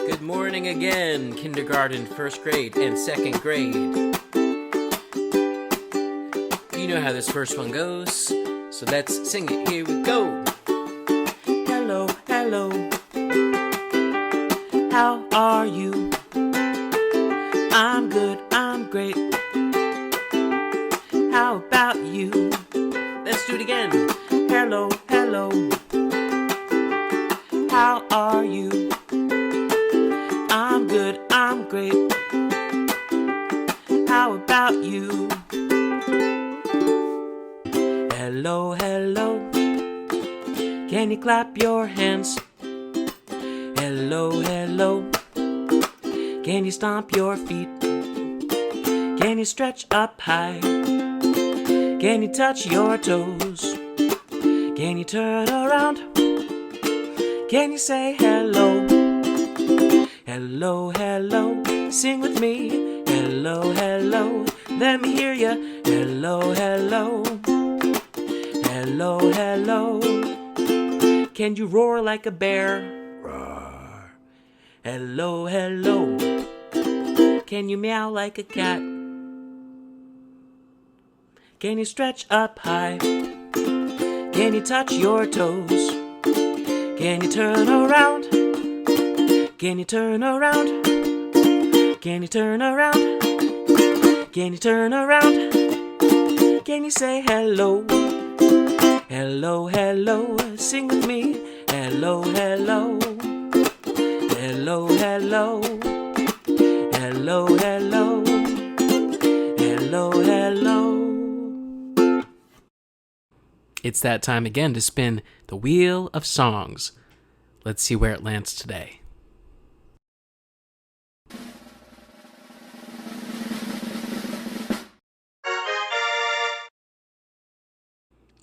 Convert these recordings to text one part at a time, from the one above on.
Good morning again, kindergarten, first grade, and second grade. You know how this first one goes, so let's sing it. Here we go. Hello, hello. How are you? I'm good, I'm great. How about you? Let's do it again. Hello, hello. How are you? I'm good, I'm great. How about you? Hello, hello. Can you clap your hands? Hello, hello. Can you stomp your feet? Can you stretch up high? Can you touch your toes? Can you turn around? Can you say hello? Hello, hello, sing with me. Hello, hello, let me hear ya. Hello, hello. Hello, hello. Can you roar like a bear? Roar. Hello, hello. Can you meow like a cat? Can you stretch up high? Can you touch your toes? Can you turn around? Can you turn around? Can you turn around? Can you turn around? Can you say hello? Hello, hello, sing with me. Hello, hello. Hello, hello. Hello, hello. Hello, hello. It's that time again to spin the wheel of songs. Let's see where it lands today.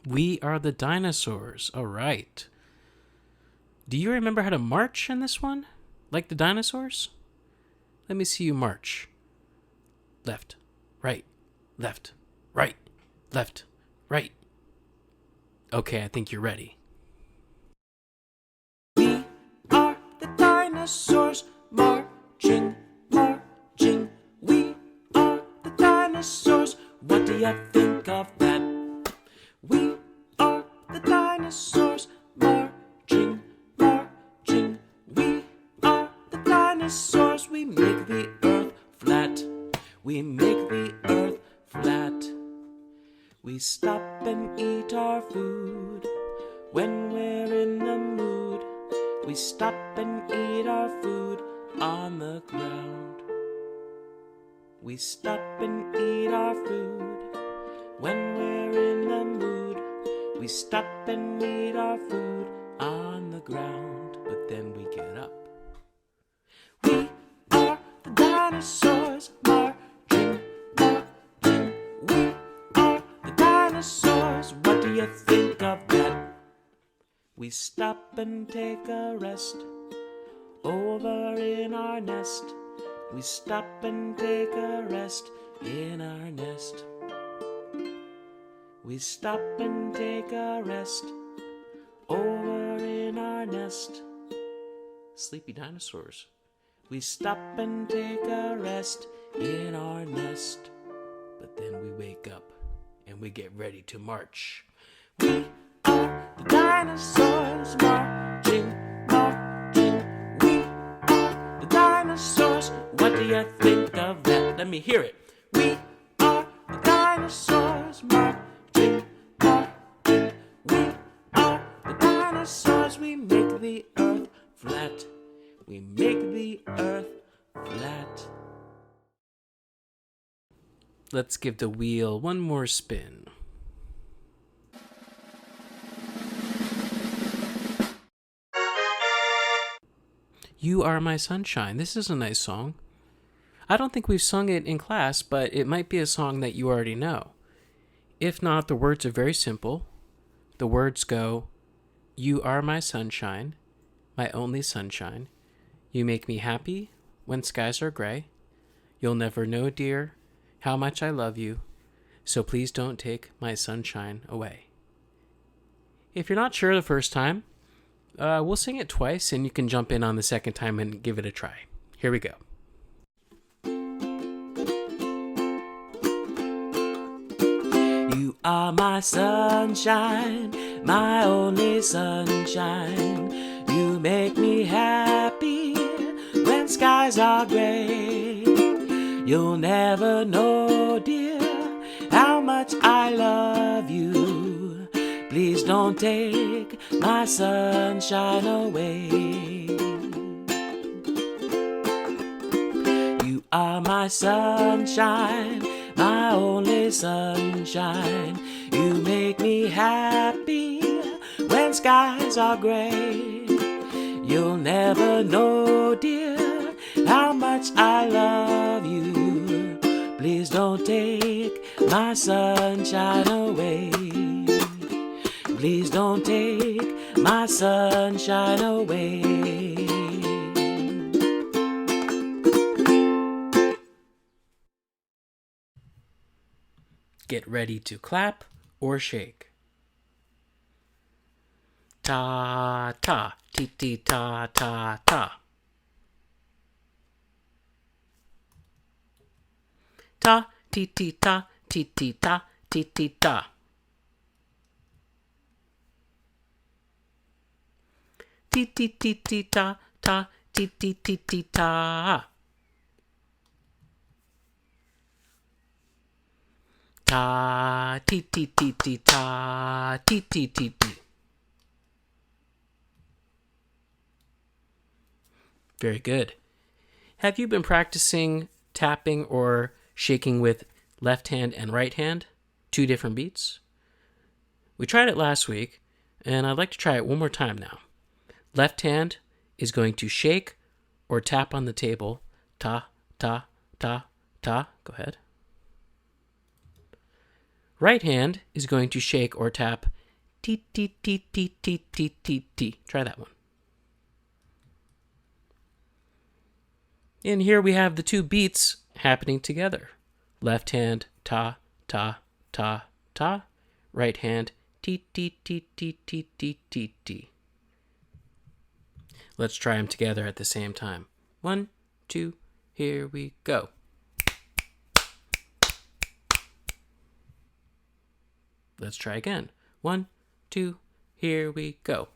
We Are the Dinosaurs. All right. Do you remember how to march in this one? Like the dinosaurs? Let me see you march. Left, right, left, right, left, right. Okay, I think you're ready. We are the dinosaurs, marching, marching. We are the dinosaurs. What do you think of that? We are the dinosaurs, marching, marching. We are the dinosaurs. We make the earth flat. We make the earth flat. We stop and eat our food when we're in the mood. We stop and eat our food on the ground. We stop and eat our food when we're in the mood. We stop and eat our food on the ground, but then we get up. We are the dinosaurs, marching, marching. We are the dinosaurs. What do you think of that? We stop and take a rest over in our nest. We stop and take a rest in our nest. We stop and take a rest over in our nest. Sleepy dinosaurs. We stop and take a rest in our nest. But then we wake up and we get ready to march. We are the dinosaurs, marching, marching. We are the dinosaurs. What do you think of that? Let me hear it. We are the dinosaurs, marching, marching. We are the dinosaurs. We make the earth flat. We make the earth flat. Let's give the wheel one more spin. You Are My Sunshine. This is a nice song. I don't think we've sung it in class, but it might be a song that you already know. If not, the words are very simple. The words go, you are my sunshine, my only sunshine. You make me happy when skies are gray. You'll never know, dear, how much I love you, so please don't take my sunshine away. If you're not sure the first time, We'll sing it twice, and you can jump in on the second time and give it a try. Here we go. You are my sunshine, my only sunshine. You make me happy when skies are gray. You'll never know, dear, how much I love you. Please don't take my sunshine away. You are my sunshine, my only sunshine. You make me happy when skies are gray. You'll never know, dear, how much I love you. Please don't take my sunshine away. Please don't take my sunshine away. Get ready to clap or shake. Ta ta, ti ti ta ta ta. Ta ti ti ta, ti ti ta, ti ti ta. Ti ti ti ti ta ta, ti ti ti ti ta. Ta ti ti ti ti ta, ti ti ti ti. Very good. Have you been practicing tapping or shaking with left hand and right hand? 2 different beats? We tried it last week, and I'd like to try it one more time now. Left hand is going to shake or tap on the table. Ta, ta, ta, ta. Go ahead. Right hand is going to shake or tap. Ti, ti, ti, ti, ti, ti, ti, ti. Try that one. And here we have the 2 beats happening together. Left hand, ta, ta, ta, ta. Right hand, ti, ti, ti, ti, ti, ti, ti, ti. Let's try them together at the same time. 1, 2, here we go. Let's try again. 1, 2, here we go.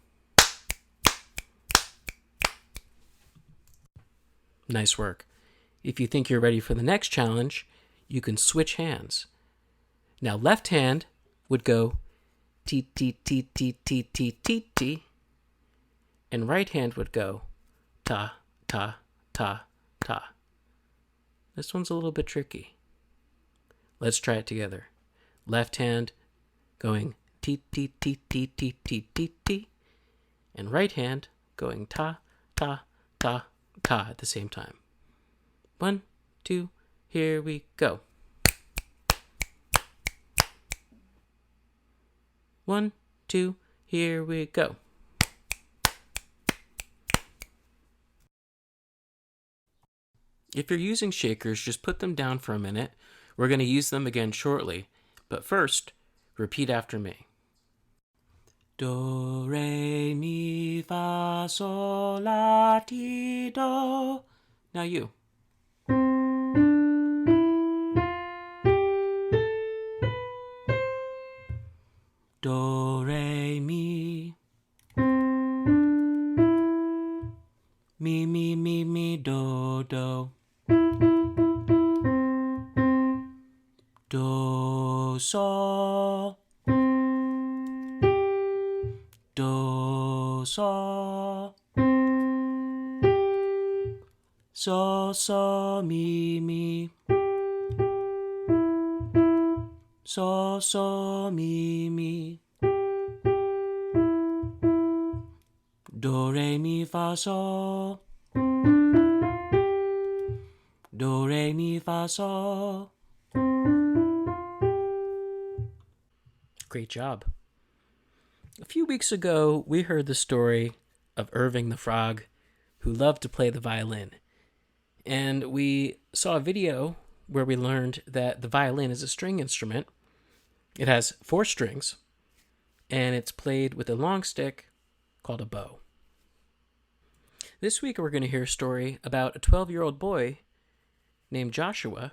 Nice work. If you think you're ready for the next challenge, you can switch hands. Now left hand would go ti ti ti ti ti ti ti ti, and right hand would go ta ta ta ta. This one's a little bit tricky. Let's try it together. Left hand going ti ti ti ti ti ti ti ti, and right hand going ta ta ta ta at the same time. 1, 2, here we go. 1, 2, here we go. If you're using shakers, just put them down for a minute. We're going to use them again shortly. But first, repeat after me. Do, re, mi, fa, sol, la, ti, do. Now you. Do, re, mi. Mi, do, do. Do, sol. Do, sol. So, mi. So, mi. Do, re, mi, fa, sol. Do, re, mi, fa, sol. Great job. A few weeks ago, we heard the story of Irving the Frog, who loved to play the violin. And we saw a video where we learned that the violin is a string instrument. It has 4 strings, and it's played with a long stick called a bow. This week we're going to hear a story about a 12-year-old boy named Joshua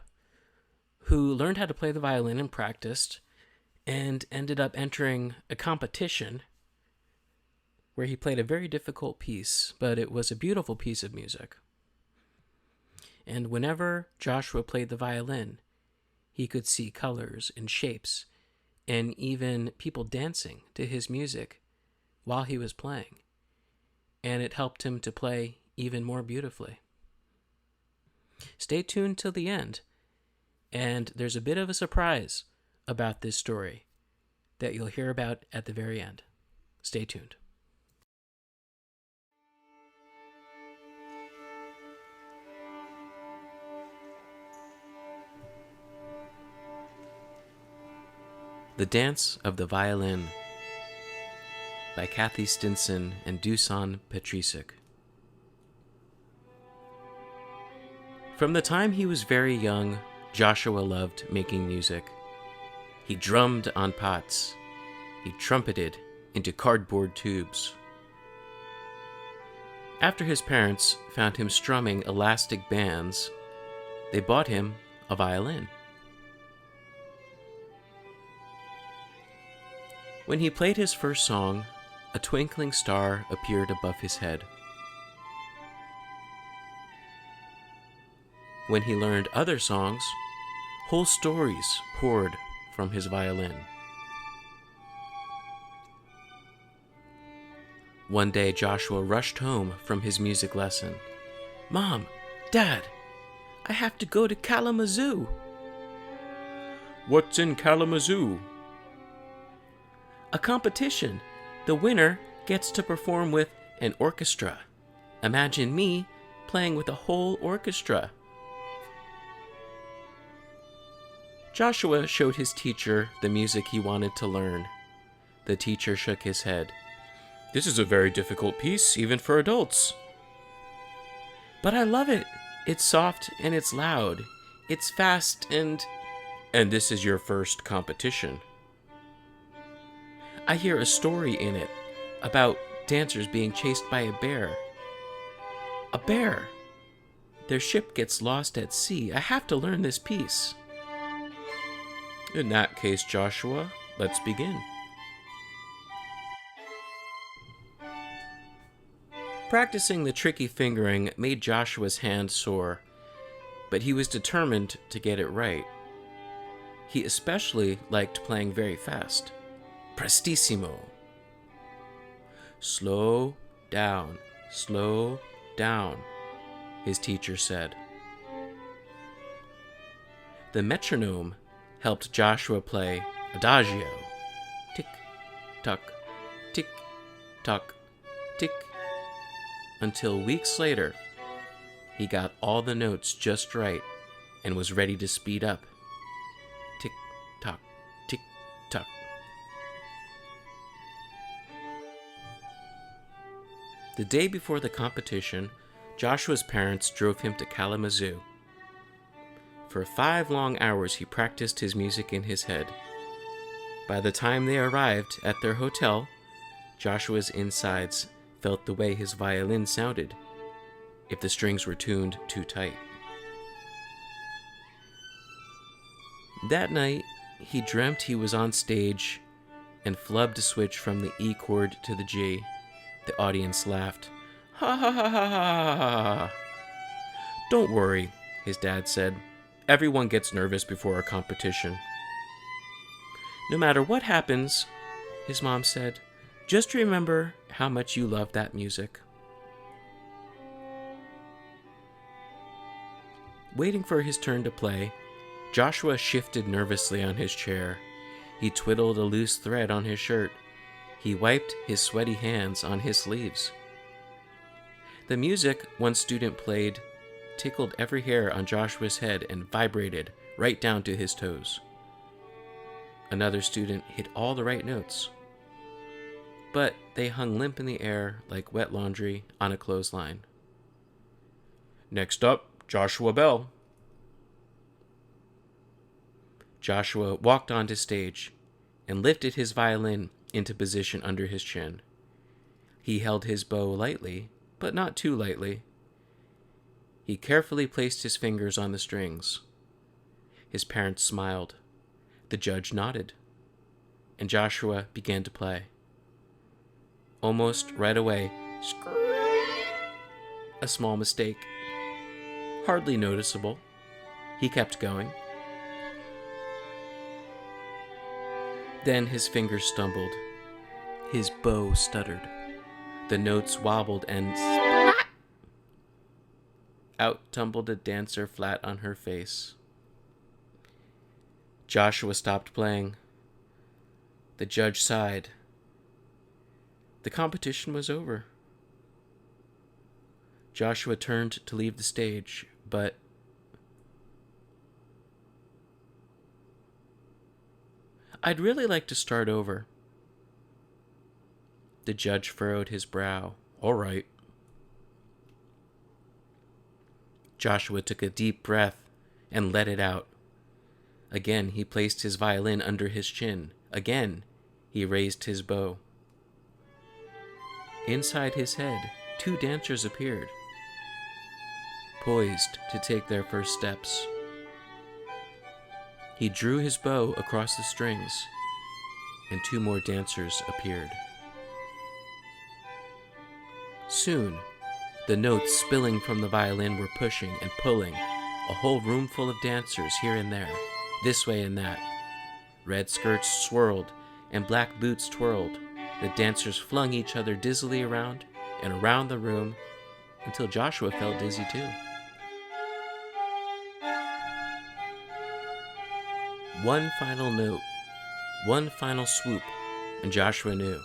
who learned how to play the violin and practiced and ended up entering a competition where he played a very difficult piece, but it was a beautiful piece of music. And whenever Joshua played the violin, he could see colors and shapes and even people dancing to his music while he was playing. And it helped him to play even more beautifully. Stay tuned till the end, and there's a bit of a surprise about this story that you'll hear about at the very end. Stay tuned. The Dance of the Violin by Kathy Stinson and Dusan Petricic. From the time he was very young, Joshua loved making music. He drummed on pots. He trumpeted into cardboard tubes. After his parents found him strumming elastic bands, they bought him a violin. When he played his first song, a twinkling star appeared above his head. When he learned other songs, whole stories poured from his violin. One day, Joshua rushed home from his music lesson. "Mom, Dad, I have to go to Kalamazoo." "What's in Kalamazoo?" "A competition. The winner gets to perform with an orchestra. Imagine me playing with a whole orchestra." Joshua showed his teacher the music he wanted to learn. The teacher shook his head. "This is a very difficult piece, even for adults." "But I love it. It's soft and it's loud. It's fast and..." "And this is your first competition." "I hear a story in it about dancers being chased by a bear." "A bear? Their ship gets lost at sea. I have to learn this piece." "In that case, Joshua, let's begin." Practicing the tricky fingering made Joshua's hand sore, but he was determined to get it right. He especially liked playing very fast. Prestissimo. Slow down, his teacher said. The metronome helped Joshua play adagio. Tick, tock, tick, tock, tick. Until weeks later, he got all the notes just right and was ready to speed up. Tick, tock, tick, tock. The day before the competition, Joshua's parents drove him to Kalamazoo. For 5 long hours, he practiced his music in his head. By the time they arrived at their hotel, Joshua's insides felt the way his violin sounded if the strings were tuned too tight. That night, he dreamt he was on stage and flubbed a switch from the E chord to the G. The audience laughed. "Ha ha ha ha ha ha." "Don't worry," his dad said. "Everyone gets nervous before a competition." "No matter what happens," his mom said, "just remember how much you love that music." Waiting for his turn to play, Joshua shifted nervously on his chair. He twiddled a loose thread on his shirt. He wiped his sweaty hands on his sleeves. The music one student played tickled every hair on Joshua's head and vibrated right down to his toes. Another student hit all the right notes, but they hung limp in the air like wet laundry on a clothesline. "Next up, Joshua Bell." Joshua walked onto stage and lifted his violin into position under his chin. He held his bow lightly, but not too lightly. He carefully placed his fingers on the strings. His parents smiled. The judge nodded, and Joshua began to play. Almost right away, a small mistake. Hardly noticeable. He kept going. Then his fingers stumbled. His bow stuttered. The notes wobbled and out tumbled a dancer flat on her face. Joshua stopped playing. The judge sighed. The competition was over. Joshua turned to leave the stage, but I'd really like to start over. The judge furrowed his brow. All right. Joshua took a deep breath and let it out. Again, he placed his violin under his chin. Again, he raised his bow. Inside his head, 2 dancers appeared, poised to take their first steps. He drew his bow across the strings, and 2 more dancers appeared. Soon, the notes spilling from the violin were pushing and pulling a whole room full of dancers here and there, this way and that. Red skirts swirled and black boots twirled. The dancers flung each other dizzily around and around the room until Joshua felt dizzy too. One final note, one final swoop, and Joshua knew,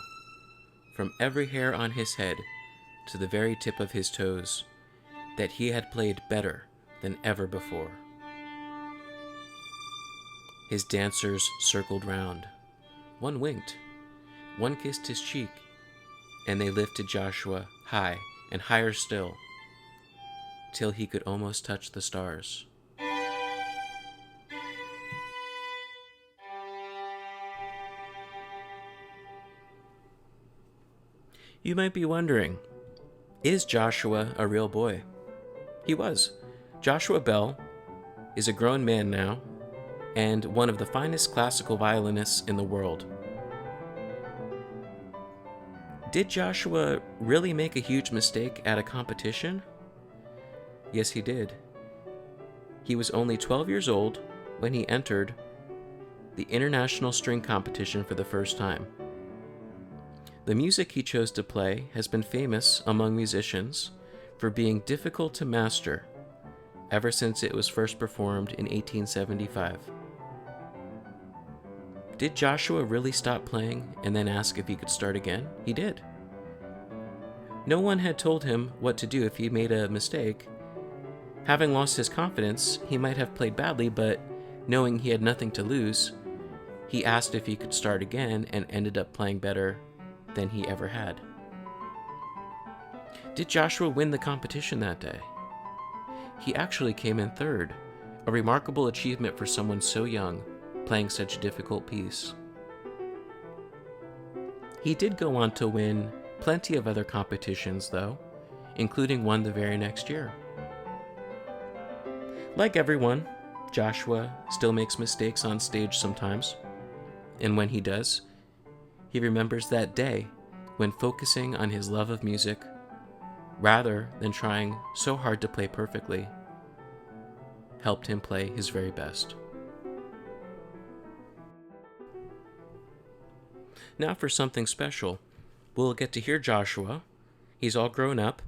from every hair on his head to the very tip of his toes, that he had played better than ever before. His dancers circled round. One winked, one kissed his cheek, and they lifted Joshua high and higher still, till he could almost touch the stars. You might be wondering, is Joshua a real boy? He was. Joshua Bell is a grown man now, and one of the finest classical violinists in the world. Did Joshua really make a huge mistake at a competition? Yes, he did. He was only 12 years old when he entered the International String Competition for the first time. The music he chose to play has been famous among musicians for being difficult to master ever since it was first performed in 1875. Did Joshua really stop playing and then ask if he could start again? He did. No one had told him what to do if he made a mistake. Having lost his confidence, he might have played badly, but knowing he had nothing to lose, he asked if he could start again and ended up playing better than he ever had. Did Joshua win the competition that day? He actually came in third, a remarkable achievement for someone so young, playing such a difficult piece. He did go on to win plenty of other competitions, though, including one the very next year. Like everyone, Joshua still makes mistakes on stage sometimes, and when he does, he remembers that day when focusing on his love of music rather than trying so hard to play perfectly helped him play his very best. Now for something special. We'll get to hear Joshua. He's all grown up,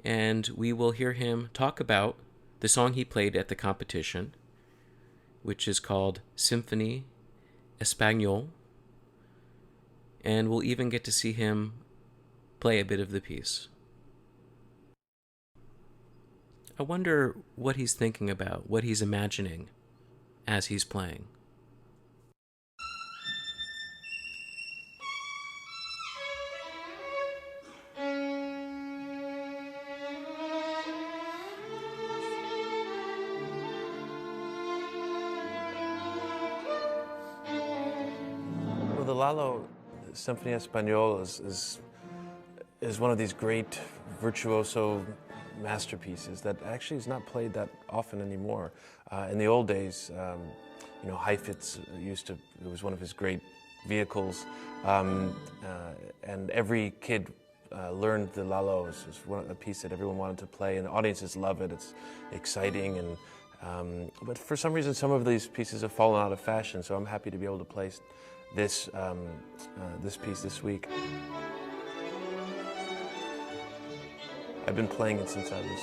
and we will hear him talk about the song he played at the competition, which is called Symphony Espagnole, and we'll even get to see him play a bit of the piece. I wonder what he's thinking about, what he's imagining as he's playing. Well, the Lalo Symphony Espagnole is is one of these great virtuoso masterpieces that actually is not played that often anymore. In the old days, you know, Heifetz it was one of his great vehicles, and every kid learned the Lalo. It was a piece that everyone wanted to play, and audiences love it. It's exciting, but for some reason, some of these pieces have fallen out of fashion. So I'm happy to be able to play this piece this week. I've been playing it since I was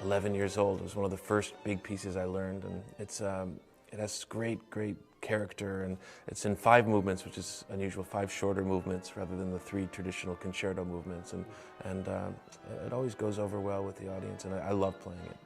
11 years old. It was one of the first big pieces I learned, and it has great character, and it's in 5 movements, which is unusual, 5 shorter movements rather than the 3 traditional concerto movements, and it always goes over well with the audience, and I love playing it.